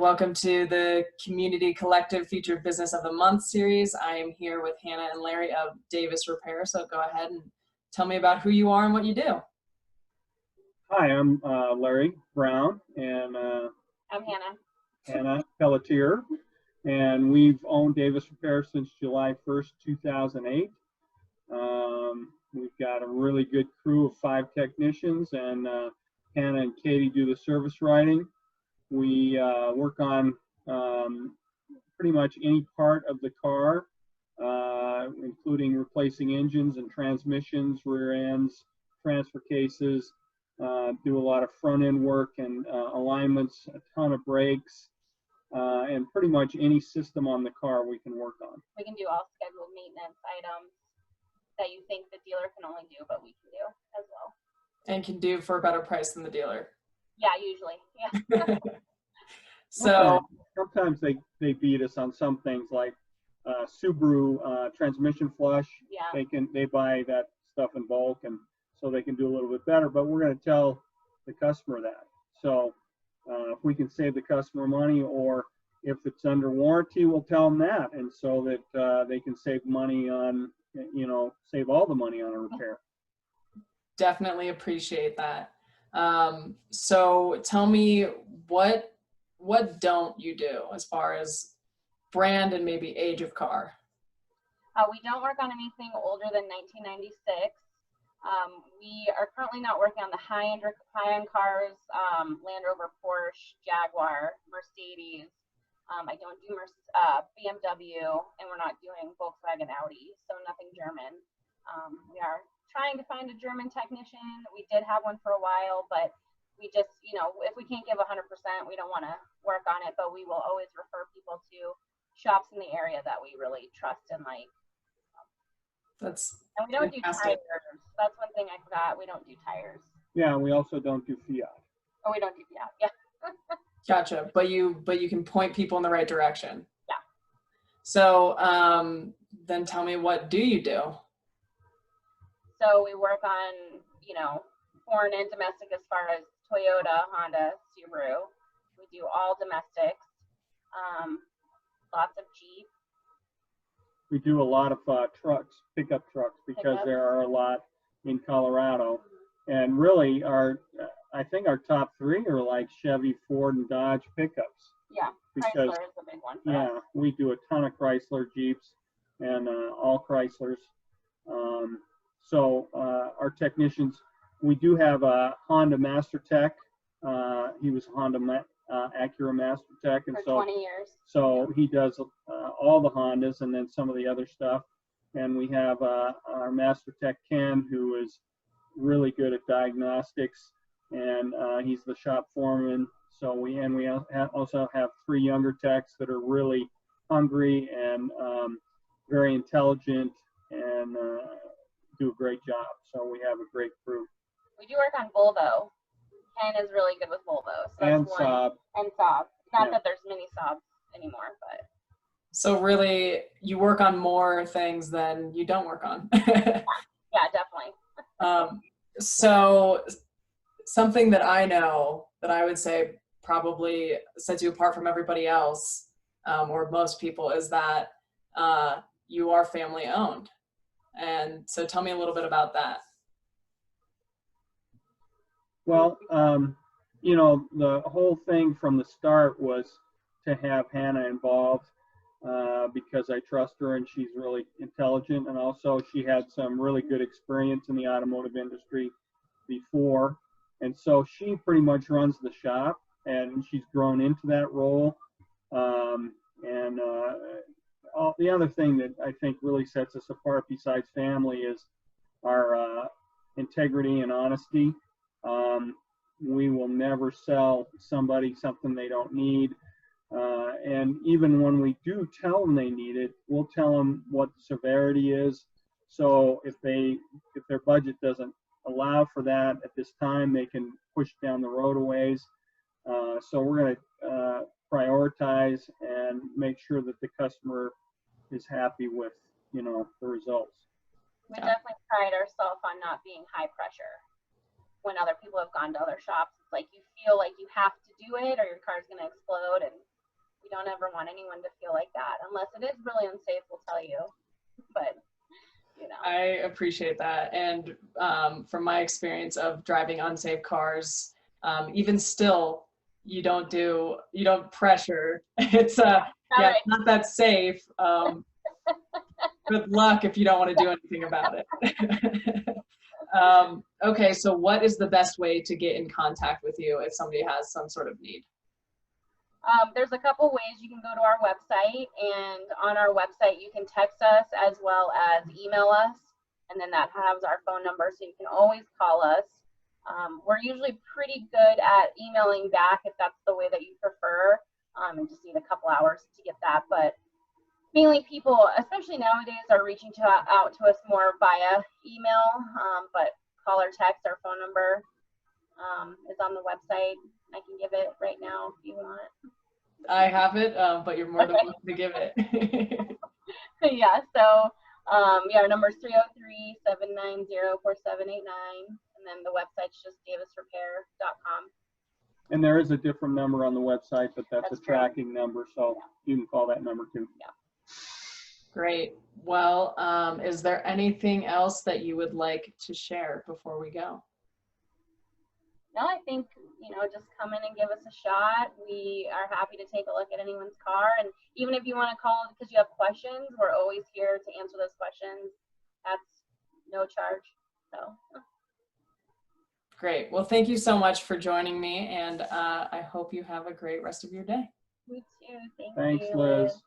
welcome to the Community Collective Featured Business of the Month series. I am here with Hannah and Larry of Davis Repair, so go ahead and tell me about who you are and what you do. Hi, I'm Larry Brown, and I'm Hannah. Hannah Pelletier, and we've owned Davis Repair since July 1st, 2008. We've got a really good crew of 5 technicians, and Hannah and Katie do the service writing. We work on pretty much any part of the car, including replacing engines and transmissions, rear ends, transfer cases, do a lot of front end work and alignments, a ton of brakes, and pretty much any system on the car we can work on. We can do all scheduled maintenance items that you think the dealer can only do, but we can do as well. And can do for a better price than the dealer. Yeah, usually. Yeah. So sometimes they beat us on some things like Subaru transmission flush. Yeah. They buy that stuff in bulk, and so they can do a little bit better. But we're going to tell the customer that. So if we can save the customer money, or if it's under warranty, we'll tell them that, and so that they can save money on, save all the money on a repair. Definitely appreciate that. So tell me, what don't you do as far as brand and maybe age of car? We don't work on anything older than 1996. We are currently not working on the high-end cars, Land Rover, Porsche, Jaguar, Mercedes. I don't do BMW, and we're not doing Volkswagen, Audi, so nothing German. We are trying to find a German technician. We did have one for a while, but we just, if we can't give 100%, we don't want to work on it, but we will always refer people to shops in the area that we really trust and like. And we don't fantastic. do tires. That's one thing I forgot. We don't do tires. Yeah, and we also don't do Fiat. Oh, we don't do Fiat. Yeah. Gotcha. But you can point people in the right direction. Yeah. So then tell me, what do you do? So we work on, foreign and domestic as far as Toyota, Honda, Subaru. We do all domestics. Lots of Jeep. We do a lot of trucks, pickup trucks, because there are a lot in Colorado. And really, I think our top 3 are like Chevy, Ford, and Dodge pickups. Yeah, because, Chrysler is a big one for us. We do a ton of Chrysler Jeeps and all Chryslers. So our technicians, we do have a Honda Master Tech. He was a Honda Acura Master Tech, and for 20 years. So he does all the Hondas and then some of the other stuff. And we have our Master Tech Ken, who is really good at diagnostics, and he's the shop foreman. So we also have 3 younger techs that are really hungry and very intelligent and do a great job. So we have a great crew. We do work on Volvo. Ken is really good with Volvo. So and Saab. And Saab. Not that there's many Saabs anymore, but. So really, you work on more things than you don't work on. Yeah, definitely. So something that I know that I would say probably sets you apart from everybody else, or most people, is that you are family owned. And so tell me a little bit about that. Well, the whole thing from the start was to have Hannah involved because I trust her and she's really intelligent, and also she had some really good experience in the automotive industry before, and so she pretty much runs the shop, and she's grown into that role. The other thing that I think really sets us apart besides family is our integrity and honesty. We will never sell somebody something they don't need. And even when we do tell them they need it, we'll tell them what the severity is. So if their budget doesn't allow for that at this time, they can push down the road a ways. So we're going to prioritize and make sure that the customer is happy with, the results. We definitely pride ourselves on not being high pressure. When other people have gone to other shops, it's like you feel like you have to do it or your car's going to explode, and We don't ever want anyone to feel like that. Unless it is really unsafe, we'll tell you. But, you know. I appreciate that. And from my experience of driving unsafe cars, even still, you don't pressure. It's yeah, Right. it's not that safe. Good luck if you don't want to do anything about it. Okay, so what is the best way to get in contact with you if somebody has some sort of need? There's a couple ways. You can go to our website, and on our website you can text us as well as email us, and then that has our phone number, so you can always call us. We're usually pretty good at emailing back if that's the way that you prefer, and just need a couple hours to get that. But mainly people, especially nowadays, are reaching out to us more via email, but call or text. Our phone number is on the website. I can give it right now if you want. I have it, but you're more than welcome to give it. Yeah, so yeah, our number is 303-790-4789, and then the website's just davisrepair.com. And there is a different number on the website, but that's a That's tracking number, so you can call that number too. Yeah. Great. Well, is there anything else that you would like to share before we go? No, I think, you know, just come in and give us a shot. We are happy to take a look at anyone's car. And even if you want to call because you have questions, we're always here to answer those questions. That's no charge. So. Great. Well, thank you so much for joining me, and I hope you have a great rest of your day. Me too. Thanks, you. Liz.